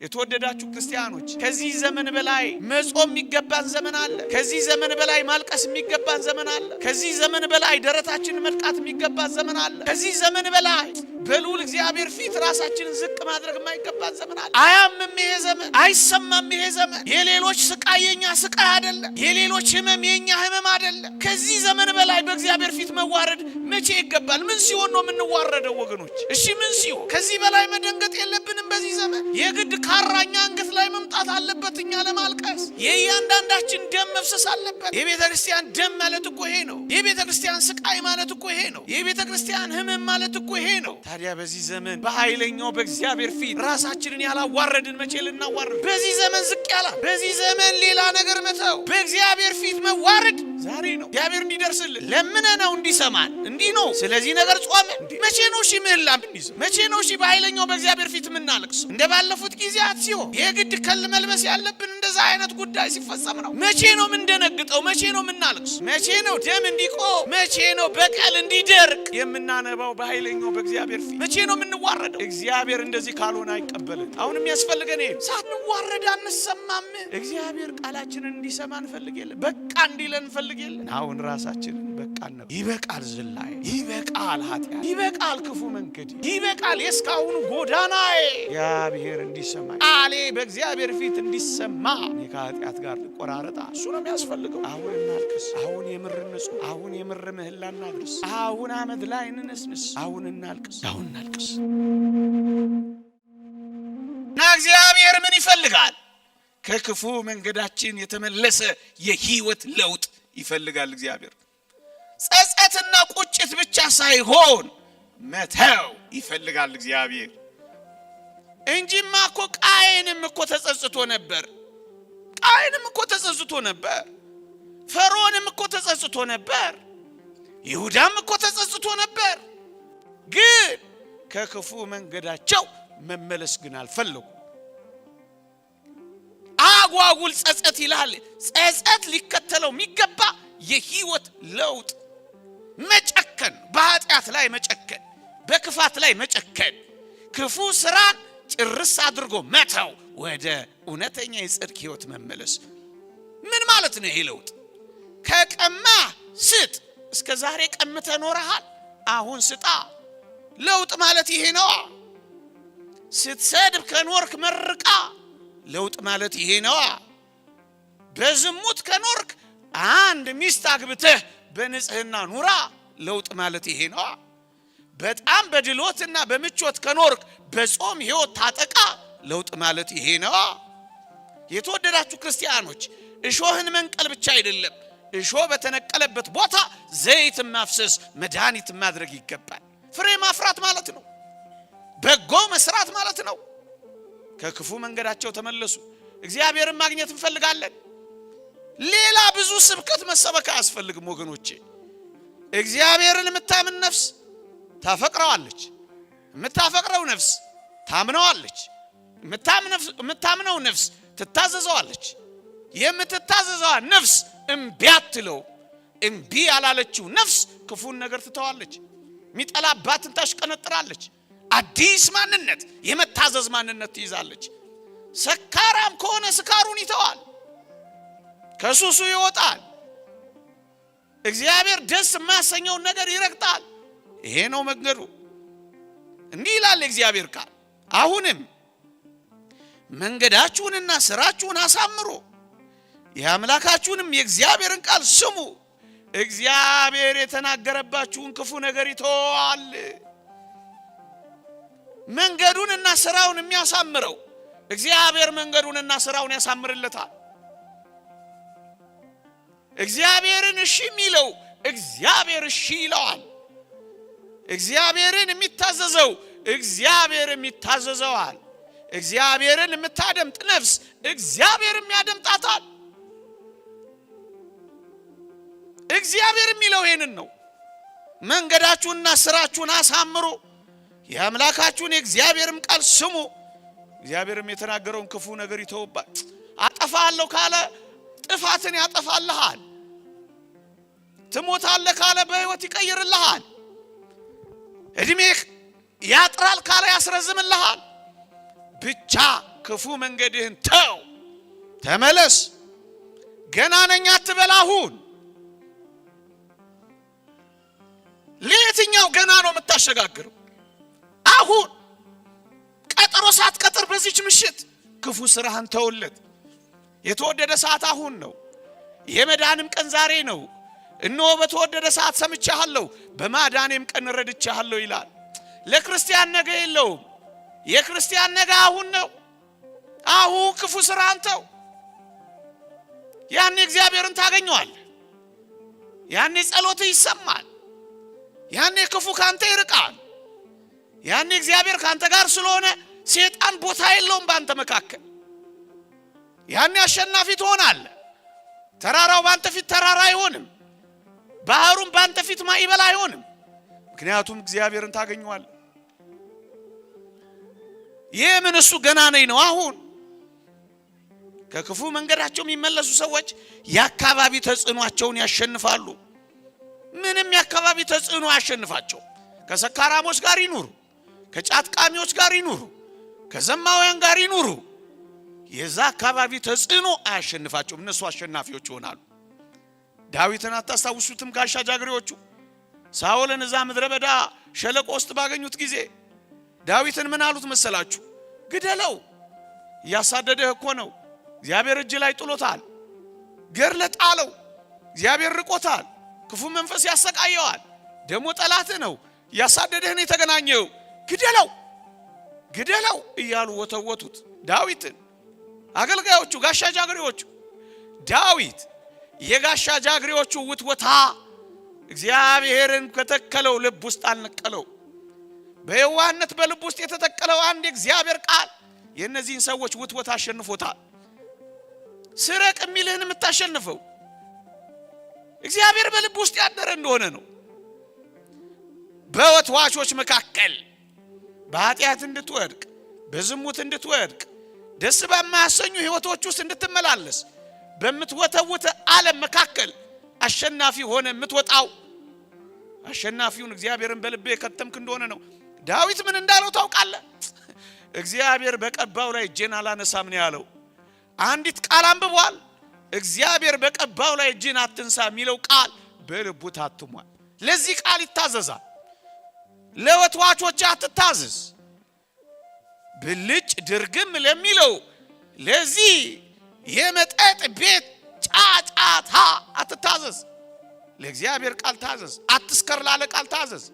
የተወደዳችሁ ክርስቲያኖች ከዚህ ዘመን በላይ መጾም የሚገባን ዘመን አለ። ከዚህ ዘመን በላይ ማልቀስ የሚገባን ዘመን አለ። ከዚህ ዘመን በላይ ደረታችንን መልቃት የሚገባን ዘመን አለ። ከዚህ ዘመን በላይ በልዑል እግዚአብሔር ፊት ራሳችንን ዝቅ ማድረግ የማይገባን ዘመን አለ። አያምም ይሄ ዘመን፣ አይሰማም ይሄ ዘመን። የሌሎች ስቃይ የኛ ስቃይ አይደለም፣ የሌሎች ህመም የኛ ህመም አይደለም። ከዚህ ዘመን በላይ በእግዚአብሔር ፊት መዋረድ መቼ ይገባል? ምን ሲሆን ነው የምንዋረደው ወገኖች? እሺ ምን ሲሆን? ከዚህ በላይ መደንገጥ የለብንም በዚህ ዘመን። የግድ ካራኛ አንገት ላይ መምጣት አለበት እኛ ለማልቀስ። የእያንዳንዳችን ደም መፍሰስ አለበት። የቤተ ክርስቲያን ደም ማለት እኮ ይሄ ነው። የቤተ ክርስቲያን ስቃይ ማለት እኮ ይሄ ነው። የቤተ ክርስቲያን ህመም ማለት እኮ ይሄ ነው። ታዲያ በዚህ ዘመን በኃይለኛው በእግዚአብሔር ፊት ራሳችንን ያላዋረድን መቼ ልናዋረድ? በዚህ ዘመን ዝቅ ያላ፣ በዚህ ዘመን ሌላ ነገር መተው፣ በእግዚአብሔር ፊት መዋረድ ዛሬ ነው። እግዚአብሔር እንዲደርስልን ለምነነው እንዲሰማን እንዲህ ነው። ስለዚህ ነገር ጾም መቼ ነው? እሺ ምህላ እንይዝ መቼ ነው? እሺ በኃይለኛው በእግዚአብሔር ፊት የምናለቅስ እንደ ባለፉት ጊዜያት ሲሆን የግድ ከል መልበስ ያለብን እንደዛ አይነት ጉዳይ ሲፈጸም ነው። መቼ ነው የምንደነግጠው? መቼ ነው የምናለቅስ? መቼ ነው ደም እንዲቆም? መቼ ነው በቀል እንዲደርቅ የምናነባው በኃይለኛው በእግዚአብሔር ፊት? መቼ ነው የምንዋረደው? እግዚአብሔር እንደዚህ ካልሆነ አይቀበልን። አሁን የሚያስፈልገን ይሄ ሳንዋረድ አንሰማም። እግዚአብሔር ቃላችንን እንዲሰማ እንፈልግ የለ፣ በቃ እንዲለን እንፈልግ የለ። አሁን ራሳችንን በቃ ነው። ይበቃል ዝላይ፣ ይበቃል ኃጢአት፣ ይበቃል ክፉ መንገድ፣ ይበቃል የስካሁኑ ጎዳናዬ። እግዚአብሔር እንዲሰማ ቃሌ በእግዚአብሔር ፊት እንዲሰማ ከኃጢአት ጋር ልቆራረጣ እሱ ነው የሚያስፈልገው። አሁን እናልቅስ፣ አሁን የምር ንጹህ፣ አሁን የምር ምህላ እናድርስ፣ አሁን አመድ ላይ እንነስንስ፣ አሁን እናልቅስ፣ አሁን እናልቅስ። እና እግዚአብሔር ምን ይፈልጋል? ከክፉ መንገዳችን የተመለሰ የህይወት ለውጥ ይፈልጋል እግዚአብሔር። ጸጸትና ቁጭት ብቻ ሳይሆን መተው ይፈልጋል እግዚአብሔር እንጂማ እኮ ቃየንም እኮ ተጸጽቶ ነበር። ቃየንም እኮ ተጸጽቶ ነበር። ፈርዖንም እኮ ተጸጽቶ ነበር። ይሁዳም እኮ ተጸጽቶ ነበር። ግን ከክፉ መንገዳቸው መመለስ ግን አልፈለጉ። አጓጉል ጸጸት ይላል። ጸጸት ሊከተለው የሚገባ የህይወት ለውጥ መጨከን፣ በኃጢአት ላይ መጨከን፣ በክፋት ላይ መጨከን፣ ክፉ ስራን ጭርስ አድርጎ መተው፣ ወደ እውነተኛ የጽድቅ ህይወት መመለስ። ምን ማለት ነው ይሄ ለውጥ? ከቀማ ስጥ። እስከ ዛሬ ቀምተ ኖረሃል፣ አሁን ስጣ። ለውጥ ማለት ይሄ ነው። ስትሰድብ ከኖርክ መርቃ፣ ለውጥ ማለት ይሄ ነው። በዝሙት ከኖርክ አንድ ሚስት አግብተህ በንጽህና ኑራ፣ ለውጥ ማለት ይሄ ነው። በጣም በድሎትና በምቾት ከኖርክ በጾም ህይወት ታጠቃ፣ ለውጥ ማለት ይሄ ነው። የተወደዳችሁ ክርስቲያኖች እሾህን መንቀል ብቻ አይደለም፣ እሾህ በተነቀለበት ቦታ ዘይት ማፍሰስ፣ መድኃኒት ማድረግ ይገባል። ፍሬ ማፍራት ማለት ነው። በጎ መስራት ማለት ነው። ከክፉ መንገዳቸው ተመለሱ። እግዚአብሔርን ማግኘት እንፈልጋለን። ሌላ ብዙ ስብከት መሰበክ አያስፈልግም ወገኖቼ። እግዚአብሔርን የምታምን ነፍስ ታፈቅረዋለች። የምታፈቅረው ነፍስ ታምነዋለች። የምታምነው ነፍስ ትታዘዘዋለች። የምትታዘዘዋ ነፍስ እምቢ አትለው። እምቢ ያላለችው ነፍስ ክፉን ነገር ትተዋለች። የሚጠላባትን ታሽቀነጥራለች። አዲስ ማንነት፣ የመታዘዝ ማንነት ትይዛለች። ሰካራም ከሆነ ስካሩን ይተዋል፣ ከሱሱ ይወጣል። እግዚአብሔር ደስ የማያሰኘውን ነገር ይረግጣል። ይሄ ነው መንገዱ። እንዲህ ይላል እግዚአብሔር ቃል፣ አሁንም መንገዳችሁንና ስራችሁን አሳምሩ፣ የአምላካችሁንም የእግዚአብሔርን ቃል ስሙ። እግዚአብሔር የተናገረባችሁን ክፉ ነገር ይተዋል። መንገዱንና ስራውን የሚያሳምረው እግዚአብሔር መንገዱንና ስራውን ያሳምርለታል። እግዚአብሔርን እሺ የሚለው እግዚአብሔር እሺ ይለዋል። እግዚአብሔርን የሚታዘዘው እግዚአብሔር የሚታዘዘዋል። እግዚአብሔርን የምታደምጥ ነፍስ እግዚአብሔርም ያደምጣታል። እግዚአብሔር የሚለው ይሄንን ነው። መንገዳችሁንና ስራችሁን አሳምሩ፣ የአምላካችሁን የእግዚአብሔርም ቃል ስሙ። እግዚአብሔርም የተናገረውን ክፉ ነገር ይተውባል። አጠፋለሁ ካለ ጥፋትን ያጠፋልሃል። ትሞታለህ ካለ በሕይወት ይቀይርልሃል። እድሜህ ያጥራል ካለ ያስረዝምልሃል። ብቻ ክፉ መንገድህን ተው ተመለስ ገና ነኝ አትበል አሁን ለየትኛው ገና ነው የምታሸጋግረው አሁን ቀጠሮ ሳትቀጥር በዚች ምሽት ክፉ ስራህን ተውለት የተወደደ ሰዓት አሁን ነው የመዳንም ቀን ዛሬ ነው እነሆ በተወደደ ሰዓት ሰምቻለሁ በማዳኔም ቀን ረድቻለሁ ይላል ለክርስቲያን ነገ የለውም የክርስቲያን ነገ አሁን ነው አሁን ክፉ ስራህን ተው ያኔ እግዚአብሔርን ታገኘዋለህ ያኔ ጸሎትህ ይሰማል ያኔ ክፉ ካንተ ይርቃል ያኔ እግዚአብሔር ካንተ ጋር ስለሆነ ሰይጣን ቦታ የለውም ባንተ መካከል ያኔ አሸናፊ ትሆናለህ ተራራው ባንተ ፊት ተራራ አይሆንም ባህሩም ባንተ ፊት ማዕበል አይሆንም ምክንያቱም እግዚአብሔርን ታገኘዋለህ የምን እሱ ገና ነው አሁን ከክፉ መንገዳቸው የሚመለሱ ሰዎች የአካባቢ ተጽዕኖአቸውን ያሸንፋሉ ምንም የአካባቢ ተጽዕኖ ያሸንፋቸው ከሰካራሞች ጋር ይኑሩ ከጫትቃሚዎች ጋር ይኑሩ ከዘማውያን ጋር ይኑሩ የዛ አካባቢ ተጽዕኖ አያሸንፋቸው እነሱ አሸናፊዎች ይሆናሉ ዳዊትን አታስታውሱትም ጋሻ ጃግሬዎቹ ሳኦልን እዛ ምድረ በዳ ሸለቆ ውስጥ ባገኙት ጊዜ ዳዊትን ምን አሉት መሰላችሁ ግደለው ያሳደደህ እኮ ነው እግዚአብሔር እጅ ላይ ጥሎታል ገርለ ጣለው እግዚአብሔር ርቆታል ክፉ መንፈስ ያሰቃየዋል ደሞ ጠላት ነው ያሳደደህን የተገናኘው ግደለው እያሉ ወተወቱት ዳዊትን አገልጋዮቹ ጋሻ ጃግሬዎቹ ዳዊት የጋሻ ጃግሬዎቹ ውትወታ እግዚአብሔርን ከተከለው ልብ ውስጥ አልነቀለው በየዋህነት በልብ ውስጥ የተተከለው አንድ እግዚአብሔር ቃል የነዚህን ሰዎች ውትወታ አሸንፎታል ስረቅ የሚልህን የምታሸንፈው እግዚአብሔር በልብ ውስጥ ያደረ እንደሆነ ነው በወትዋቾች መካከል በኃጢአት እንድትወድቅ በዝሙት እንድትወድቅ ደስ በማያሰኙ ህይወቶች ውስጥ እንድትመላለስ በመትወተውተ ዓለም መካከል አሸናፊ ሆነ የምትወጣው አሸናፊውን እግዚአብሔርን በልቤ ከተምክ እንደሆነ ነው ዳዊት ምን እንዳለው ታውቃለህ እግዚአብሔር በቀባው ላይ እጄን አላነሳም ነው ያለው አንዲት ቃል አንብቧል እግዚአብሔር በቀባው ላይ እጄን አትንሳ የሚለው ቃል በልቡ ታትሟል ለዚህ ቃል ይታዘዛል ለወትዋቾች አትታዘዝ ብልጭ ድርግም ለሚለው ለዚህ የመጠጥ ቤት ጫጫታ አትታዘዝ ለእግዚአብሔር ቃል ታዘዝ አትስከር ላለ ቃል ታዘዝ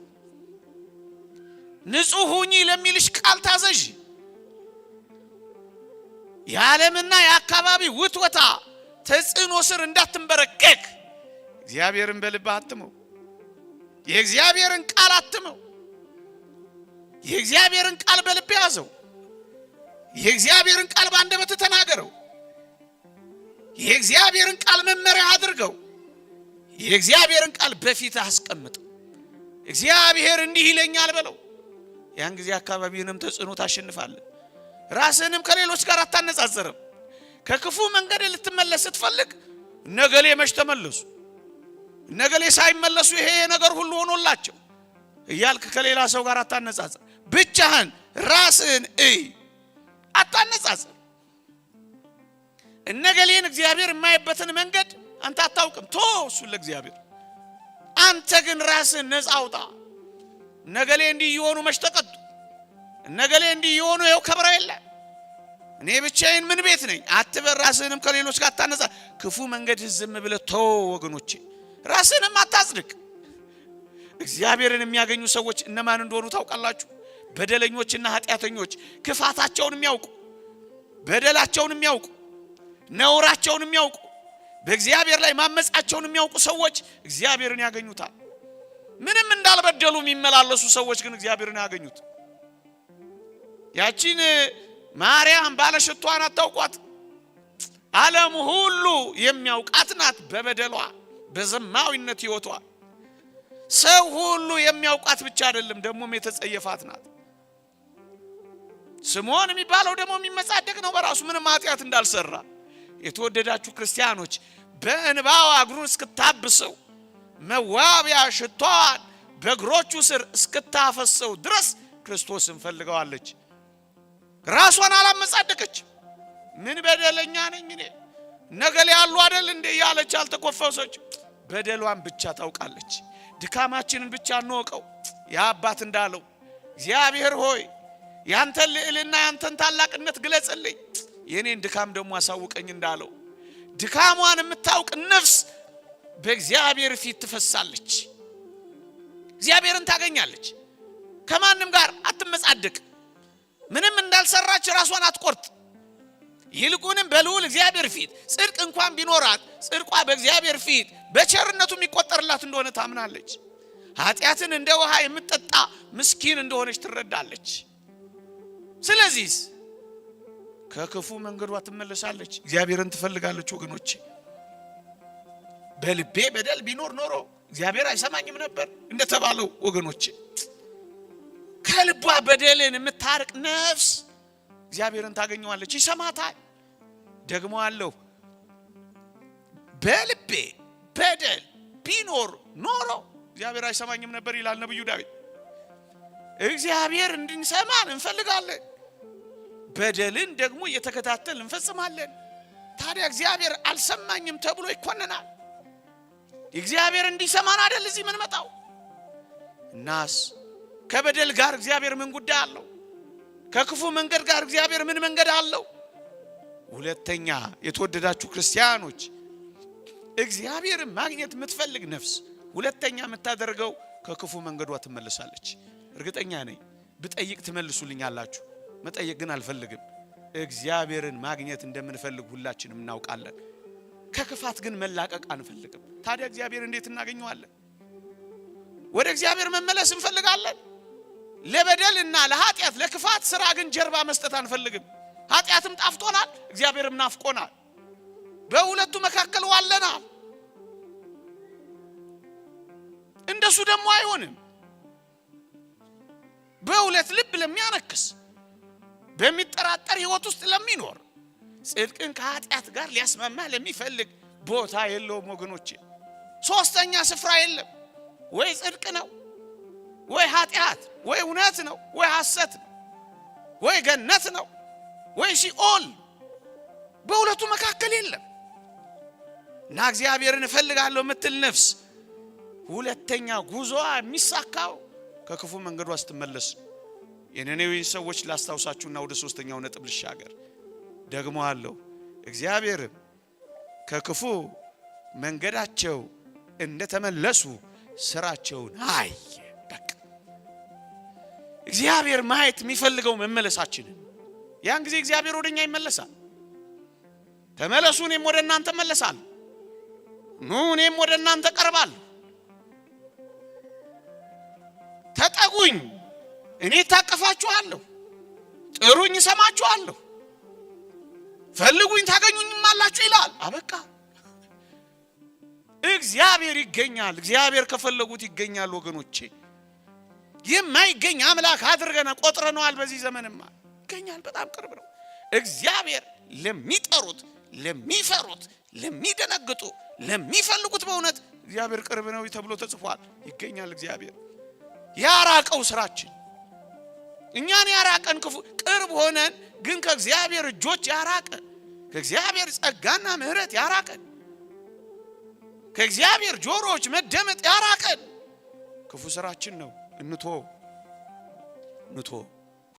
ንጹህ ሁኚ ለሚልሽ ቃል ታዘዥ የዓለምና የአካባቢ ውትወታ ተጽዕኖ ስር እንዳትንበረከክ እግዚአብሔርን በልብህ አትመው የእግዚአብሔርን ቃል አትመው የእግዚአብሔርን ቃል በልብህ ያዘው የእግዚአብሔርን ቃል በአንደበትህ ተናገረው የእግዚአብሔርን ቃል መመሪያ አድርገው የእግዚአብሔርን ቃል በፊትህ አስቀምጠው እግዚአብሔር እንዲህ ይለኛል በለው ያን ጊዜ አካባቢንም ተጽዕኖ ታሸንፋለህ ራስህንም ከሌሎች ጋር አታነጻጽርም ከክፉ መንገድ ልትመለስ ስትፈልግ ነገሌ መች ተመለሱ ነገሌ ሳይመለሱ ይሄ ነገር ሁሉ ሆኖላቸው እያልክ ከሌላ ሰው ጋር አታነጻጽር ብቻህን ራስህን አታነጻጽር ነገሌን እግዚአብሔር የማይበትን መንገድ አንተ አታውቅም እሱ ለእግዚአብሔር አንተ ግን ራስህን ነፃ አውጣ ነገሌ እንዲህ ይሆኑ መች ተቀጡ ነገሌ እንዲህ ይሆኑ ይኸው ከብራ የለ እኔ ብቻዬን ምን ቤት ነኝ አትበል ራስህንም ከሌሎች ጋር አታነጻ ክፉ መንገድ ዝም ብለህ ተው ወገኖቼ ራስህንም አታጽድቅ እግዚአብሔርን የሚያገኙ ሰዎች እነማን እንደሆኑ ታውቃላችሁ በደለኞችና ኃጢአተኞች ክፋታቸውን የሚያውቁ በደላቸውን የሚያውቁ ነውራቸውን የሚያውቁ በእግዚአብሔር ላይ ማመጻቸውን የሚያውቁ ሰዎች እግዚአብሔርን ያገኙታል ምንም እንዳልበደሉ የሚመላለሱ ሰዎች ግን እግዚአብሔርን ያገኙት ያቺን ማርያም ባለሽቷን አታውቋት ዓለም ሁሉ የሚያውቃት ናት በበደሏ በዘማዊነት ህይወቷ ሰው ሁሉ የሚያውቃት ብቻ አይደለም ደሞም የተጸየፋት ናት ስምዖን የሚባለው ደሞ የሚመጻደቅ ነው በራሱ ምንም ኃጢአት እንዳልሰራ የተወደዳችሁ ክርስቲያኖች በእንባዋ እግሩን እስክታብሰው መዋቢያ ሽቷን በእግሮቹ ስር እስክታፈሰው ድረስ ክርስቶስን ፈልገዋለች ራሷን አላመጻደቀች። ምን በደለኛ ነኝ እኔ ነገሌ ያሉ አይደል እንዴ ያለች አልተኮፈሰች። በደሏን ብቻ ታውቃለች። ድካማችንን ብቻ እንወቀው። ያ አባት እንዳለው እግዚአብሔር ሆይ ያንተን ልዕልና ያንተን ታላቅነት ግለጽልኝ፣ የኔን ድካም ደግሞ አሳውቀኝ እንዳለው ድካሟን የምታውቅ ነፍስ በእግዚአብሔር ፊት ትፈሳለች። እግዚአብሔርን ታገኛለች። ከማንም ጋር አትመጻደቅ። ምንም እንዳልሰራች ራሷን አትቆርጥ። ይልቁንም በልዑል እግዚአብሔር ፊት ጽድቅ እንኳን ቢኖራት ጽድቋ በእግዚአብሔር ፊት በቸርነቱ የሚቆጠርላት እንደሆነ ታምናለች። ኃጢአትን እንደ ውሃ የምትጠጣ ምስኪን እንደሆነች ትረዳለች። ስለዚህ ከክፉ መንገዷ ትመለሳለች፣ እግዚአብሔርን ትፈልጋለች። ወገኖቼ በልቤ በደል ቢኖር ኖሮ እግዚአብሔር አይሰማኝም ነበር እንደተባለው ወገኖቼ ከልቧ በደልን የምታርቅ ነፍስ እግዚአብሔርን ታገኘዋለች፣ ይሰማታል። ደግሞ አለው በልቤ በደል ቢኖር ኖሮ እግዚአብሔር አይሰማኝም ነበር ይላል ነብዩ ዳዊት። እግዚአብሔር እንድንሰማን እንፈልጋለን፣ በደልን ደግሞ እየተከታተል እንፈጽማለን። ታዲያ እግዚአብሔር አልሰማኝም ተብሎ ይኮነናል? እግዚአብሔር እንዲሰማን አይደል እዚህ ምን መጣው? እናስ ከበደል ጋር እግዚአብሔር ምን ጉዳይ አለው? ከክፉ መንገድ ጋር እግዚአብሔር ምን መንገድ አለው? ሁለተኛ የተወደዳችሁ ክርስቲያኖች እግዚአብሔርን ማግኘት የምትፈልግ ነፍስ ሁለተኛ የምታደርገው ከክፉ መንገዷ ትመለሳለች። እርግጠኛ ነኝ ብጠይቅ ትመልሱልኛላችሁ። መጠየቅ ግን አልፈልግም። እግዚአብሔርን ማግኘት እንደምንፈልግ ሁላችንም እናውቃለን። ከክፋት ግን መላቀቅ አንፈልግም። ታዲያ እግዚአብሔር እንዴት እናገኘዋለን? ወደ እግዚአብሔር መመለስ እንፈልጋለን። ለበደልና ለኃጢአት ለክፋት ስራ ግን ጀርባ መስጠት አንፈልግም። ኃጢአትም ጣፍጦናል፣ እግዚአብሔርም ናፍቆናል። በሁለቱ መካከል ዋለናል። እንደሱ ደግሞ አይሆንም። በሁለት ልብ ለሚያነክስ በሚጠራጠር ህይወት ውስጥ ለሚኖር ጽድቅን ከኃጢአት ጋር ሊያስማማ ለሚፈልግ ቦታ የለውም ወገኖቼ። ሶስተኛ ስፍራ የለም። ወይ ጽድቅ ነው፣ ወይ ኃጢአት፣ ወይ እውነት ነው፣ ወይ ሐሰት ነው፣ ወይ ገነት ነው፣ ወይ ሲኦል። በሁለቱ መካከል የለም። እና እግዚአብሔርን እፈልጋለሁ የምትል ነፍስ ሁለተኛ ጉዞዋ የሚሳካው ከክፉ መንገዷ ስትመለስ። የነነዌን ሰዎች ላስታውሳችሁና ወደ ሶስተኛው ነጥብ ልሻገር። ደግሞ አለው እግዚአብሔርም ከክፉ መንገዳቸው እንደተመለሱ ስራቸውን አየ። በቃ እግዚአብሔር ማየት የሚፈልገው መመለሳችንን። ያን ጊዜ እግዚአብሔር ወደኛ ይመለሳል። ተመለሱ እኔም ወደ እናንተ እመለሳለሁ፣ ኑ እኔም ወደ እናንተ እቀርባለሁ፣ ተጠጉኝ እኔ ታቀፋችኋለሁ፣ ጥሩኝ እሰማችኋለሁ፣ ፈልጉኝ ታገኙኝም አላችሁ ይላል። አበቃ። እግዚአብሔር ይገኛል። እግዚአብሔር ከፈለጉት ይገኛል ወገኖቼ። የማይገኝ አምላክ አድርገና ቆጥረነዋል። በዚህ ዘመንማ ይገኛል፣ በጣም ቅርብ ነው። እግዚአብሔር ለሚጠሩት፣ ለሚፈሩት፣ ለሚደነግጡ፣ ለሚፈልጉት በእውነት እግዚአብሔር ቅርብ ነው ተብሎ ተጽፏል። ይገኛል እግዚአብሔር። ያራቀው ስራችን እኛን ያራቀን ክፉ ቅርብ ሆነን ግን ከእግዚአብሔር እጆች ያራቀን፣ ከእግዚአብሔር ጸጋና ምሕረት ያራቀን፣ ከእግዚአብሔር ጆሮዎች መደመጥ ያራቀን ክፉ ስራችን ነው። እንቶ